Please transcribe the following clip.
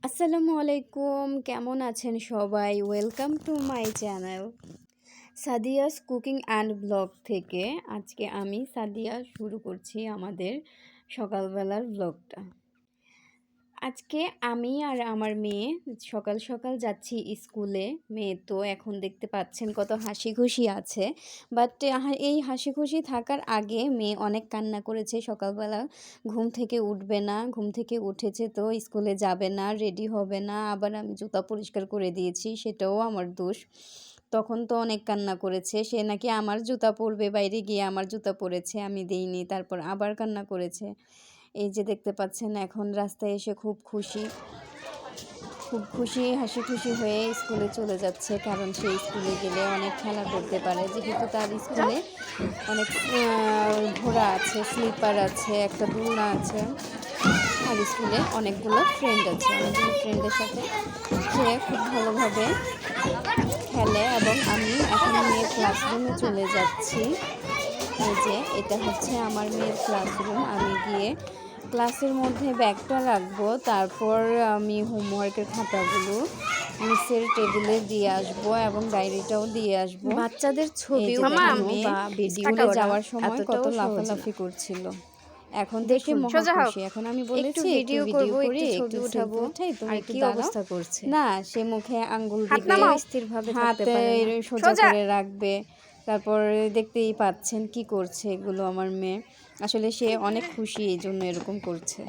আসসালামু আলাইকুম, কেমন আছেন সবাই? Welcome to my channel Sadia's cooking and blog থেকে। আজকে আমি সাদিয়া শুরু করছি আমাদের সকালবেলার ব্লগটা। আজকে আমি আর আমার মেয়ে সকাল সকাল যাচ্ছি স্কুলে। মেয়ে তো এখন দেখতে পাচ্ছেন কত হাসি খুশি আছে, বাট এই হাসি খুশি থাকার আগে মেয়ে অনেক কান্না করেছে। সকালবেলা ঘুম থেকে উঠবে না, ঘুম থেকে উঠেছে তো স্কুলে যাবে না, রেডি হবে না। আবার আমি জুতা পরিষ্কার করে দিয়েছি, সেটাও আমার দোষ। তখন তো অনেক কান্না করেছে, সে নাকি আমার জুতা পরবে, বাইরে গিয়ে আমার জুতা পরেছে, আমি দেইনি, তারপর আবার কান্না করেছে। এই যে দেখতে পাচ্ছেন এখন রাস্তায় এসে খুব খুশি হাসি খুশি হয়ে স্কুলে চলে যাচ্ছে, কারণ সে স্কুলে গেলে অনেক খেলা করতে পারে। যেহেতু তার স্কুলে অনেক ঘোড়া আছে, স্লিপার আছে, একটা দোলনা আছে, আর স্কুলে অনেকগুলো ফ্রেন্ড আছে। অনেকগুলো ফ্রেন্ডের সাথে সে খুব ভালোভাবে খেলে। এবং আমি এখন মেয়ের ক্লাসরুমে চলে যাচ্ছি। এই যে এটা হচ্ছে আমার মেয়ের ক্লাসরুম। আমি গিয়ে ক্লাসের মধ্যে ব্যাগটা রাখবো, তারপর আমি হোমওয়ার্কের খাতাগুলো নিচের টেবিলে দিয়ে আসবো এবং ডায়েরিটাও দিয়ে আসবো। বাচ্চাদের ছবি উঠানো বা ভিডিও যাওয়ার সময় কত লাফালাফি করছিল, এখন দেখে মহা খুশি। এখন আমি বলেছি একটু ভিডিও করব, একটু ছবি উঠাবো, তুমি একটু অবস্থা করছে না, সে মুখে আঙ্গুল দিবে, স্থিরভাবে হাতে সোজা করে রাখবে। তারপর দেখতেই পাচ্ছেন কি করছে এগুলো আমার মেয়ে। আসলে সে অনেক খুশি, এই জন্য এরকম করছে।